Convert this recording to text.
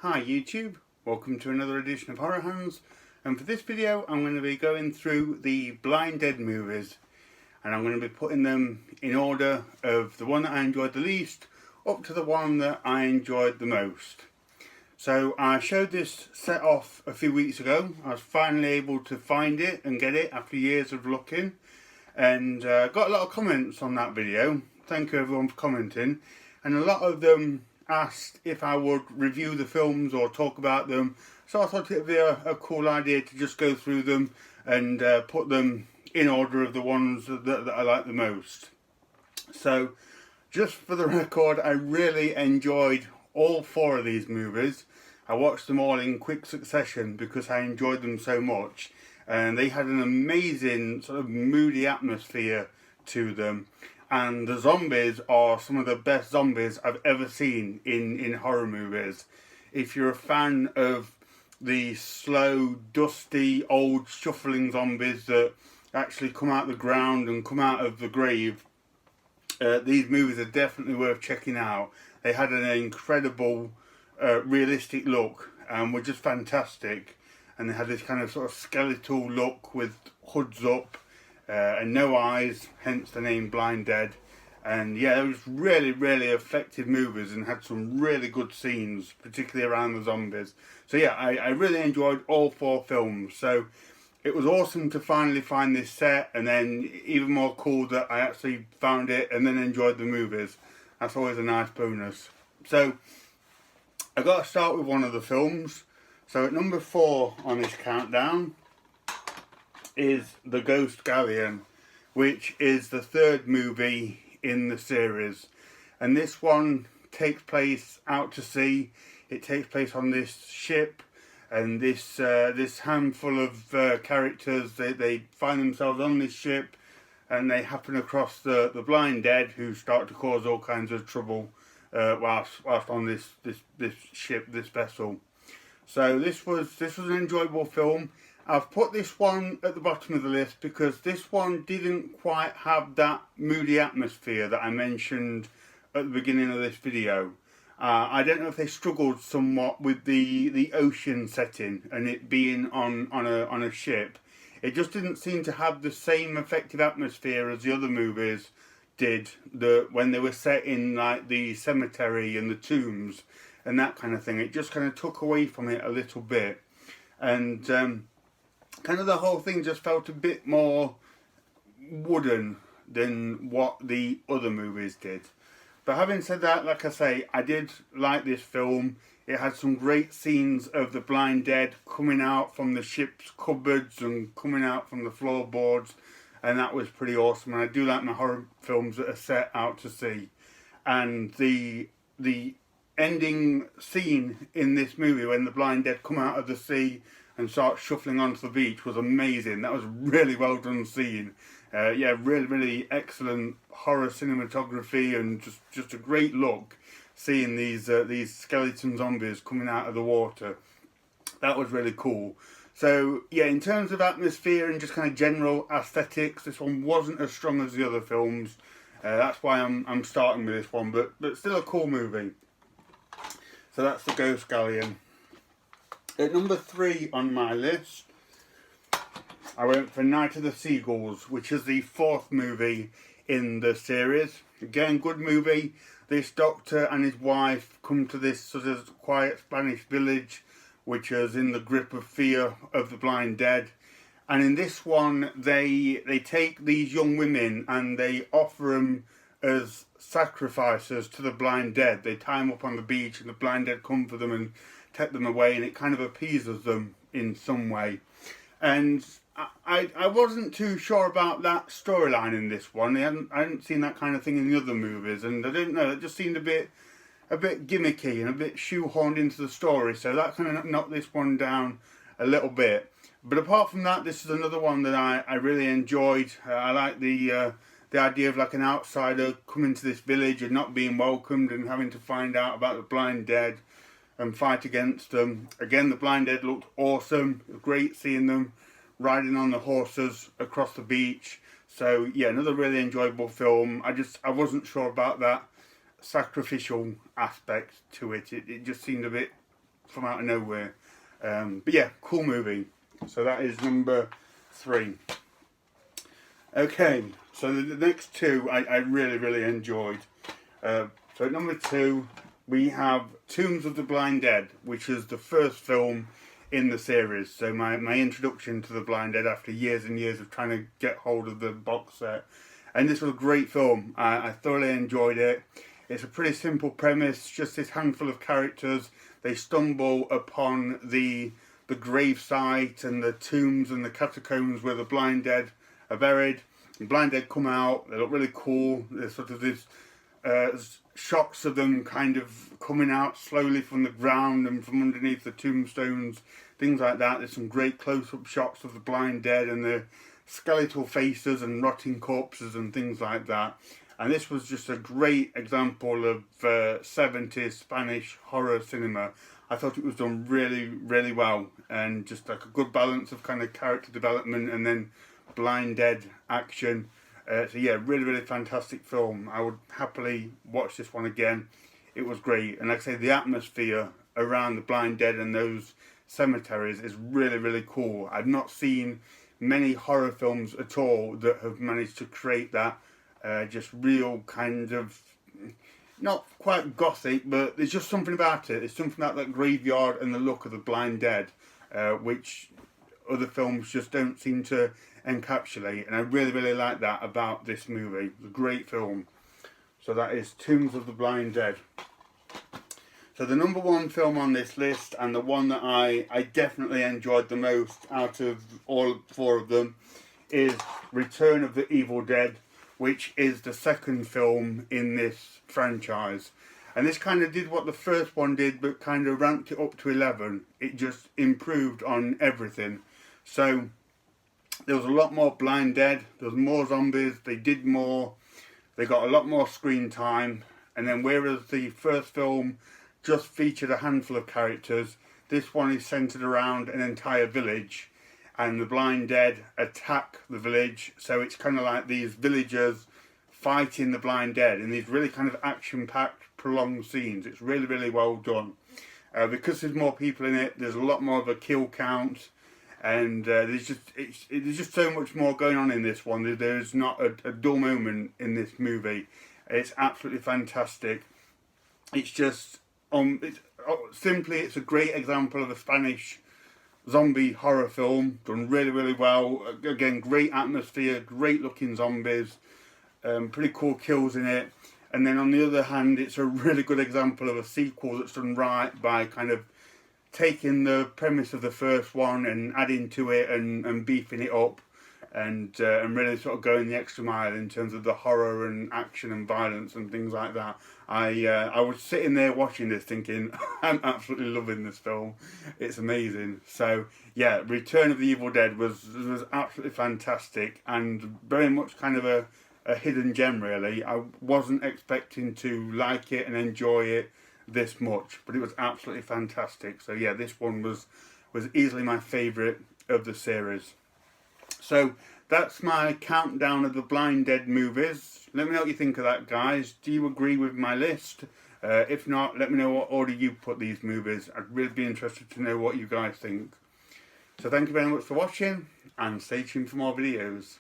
Hi YouTube, welcome to another edition of Horror Hands, and for this video I'm going to be going through the Blind Dead movies, and I'm going to be putting them in order of the one that I enjoyed the least up to the one that I enjoyed the most. So I showed this set off a few weeks ago. I was finally able to find it and get it after years of looking, and got a lot of comments on that video. Thank you everyone for commenting, and a lot of them asked if I would review the films or talk about them, so I thought it would be a cool idea to just go through them and put them in order of the ones that I like the most. So just for the record, I really enjoyed all four of these movies. I watched them all in quick succession because I enjoyed them so much, and they had an amazing sort of moody atmosphere to them. And the zombies are some of the best zombies I've ever seen in horror movies. If you're a fan of the slow, dusty, old, shuffling zombies that actually come out of the ground and come out of the grave, these movies are definitely worth checking out. They had an incredible, realistic look and were just fantastic. And they had this kind of sort of skeletal look with hoods up. And no eyes, hence the name Blind Dead. And yeah, it was really effective movies and had some really good scenes, particularly around the zombies. So yeah, I really enjoyed all four films. So it was awesome to finally find this set, and then even more cool that I actually found it and then enjoyed the movies. That's always a nice bonus. So I got to start with one of the films. So at number 4 on this countdown is The Ghost Galleon, which is the third movie in the series, and this one takes place out to sea. It takes place on this ship, and this handful of characters, they find themselves on this ship, and they happen across the Blind Dead, who start to cause all kinds of trouble whilst on this ship, this vessel. So this was an enjoyable film. I've put this one at the bottom of the list because this one didn't quite have that moody atmosphere that I mentioned at the beginning of this video. I don't know if they struggled somewhat with the ocean setting and it being on a ship. It just didn't seem to have the same effective atmosphere as the other movies did, when they were set in like the cemetery and the tombs and that kind of thing. It just kind of took away from it a little bit, and kind of the whole thing just felt a bit more wooden than what the other movies did. But having said that, like I say, I did like this film. It had some great scenes of the Blind Dead coming out from the ship's cupboards and coming out from the floorboards, and that was pretty awesome. And I do like my horror films that are set out to sea. And the ending scene in this movie when the Blind Dead come out of the sea and start shuffling onto the beach was amazing. That was a really well done scene. Yeah, really excellent horror cinematography, and just a great look seeing these skeleton zombies coming out of the water. That was really cool. So yeah, in terms of atmosphere and just kind of general aesthetics, this one wasn't as strong as the other films. That's why I'm starting with this one, but still a cool movie. So that's The Ghost Galleon. At number 3 on my list, I went for Night of the Seagulls, which is the 4th movie in the series. Again, good movie. This doctor and his wife come to this sort of quiet Spanish village, which is in the grip of fear of the Blind Dead. And in this one, they take these young women and they offer them as sacrifices to the Blind Dead. They tie them up on the beach, and the Blind Dead come for them and take them away, and it kind of appeases them in some way. And I wasn't too sure about that storyline in this one. I hadn't seen that kind of thing in the other movies, and I didn't know. It just seemed a bit gimmicky and a bit shoehorned into the story. So that kind of knocked this one down a little bit. But apart from that, this is another one that I really enjoyed. I like the idea of like an outsider coming to this village and not being welcomed and having to find out about the Blind Dead and fight against them. Again, the Blind Dead looked awesome. Great seeing them riding on the horses across the beach. So yeah, another really enjoyable film. I wasn't sure about that sacrificial aspect to it. It just seemed a bit from out of nowhere. But yeah, cool movie. So that is number 3. Okay, so the next 2 I really enjoyed. So at number 2 we have Tombs of the Blind Dead, which is the first film in the series. So my introduction to the Blind Dead after years and years of trying to get hold of the box set. And this was a great film. I thoroughly enjoyed it. It's a pretty simple premise, just this handful of characters. They stumble upon the grave site and the tombs and the catacombs where the blind dead are buried. The blind dead come out, they look really cool. There's sort of this shots of them kind of coming out slowly from the ground and from underneath the tombstones, things like that. There's some great close-up shots of the blind dead and the skeletal faces and rotting corpses and things like that. And this was just a great example of 70s Spanish horror cinema. I thought it was done really well, and just like a good balance of kind of character development and then blind dead action. So yeah, really fantastic film. I would happily watch this one again. It was great, and like I say, the atmosphere around the blind dead and those cemeteries is really cool. I've not seen many horror films at all that have managed to create that just real kind of, not quite gothic, but there's just something about it. There's something about that graveyard and the look of the blind dead, which other films just don't seem to encapsulate. And I really like that about this movie. It's a great film. So that is Tombs of the Blind Dead. So the number 1 film on this list, and the one that I definitely enjoyed the most out of all 4 of them, is Return of the Evil Dead, which is the second film in this franchise. And this kind of did what the first one did, but kind of ramped it up to 11. It just improved on everything. So there was a lot more blind dead, there was more zombies, they did more, they got a lot more screen time. And then whereas the first film just featured a handful of characters, this one is centered around an entire village, and the blind dead attack the village. So it's kind of like these villagers fighting the blind dead in these really kind of action-packed, prolonged scenes. It's really well done. Because there's more people in it, there's a lot more of a kill count, and there's just so much more going on in this one. There's not a dull moment in this movie. It's absolutely fantastic. It's just it's a great example of a Spanish zombie horror film done really well. Again, great atmosphere, great looking zombies, pretty cool kills in it. And then on the other hand, it's a really good example of a sequel that's done right by kind of taking the premise of the first one and adding to it and beefing it up, and really sort of going the extra mile in terms of the horror and action and violence and things like that. I was sitting there watching this thinking, I'm absolutely loving this film. It's amazing. So yeah, Return of the Evil Dead was absolutely fantastic, and very much kind of a hidden gem really. I wasn't expecting to like it and enjoy it this much, but it was absolutely fantastic. So yeah, this one was easily my favourite of the series. So that's my countdown of the Blind Dead movies. Let me know what you think of that, guys. Do you agree with my list? If not, let me know what order you put these movies. I'd really be interested to know what you guys think. So thank you very much for watching, and stay tuned for more videos.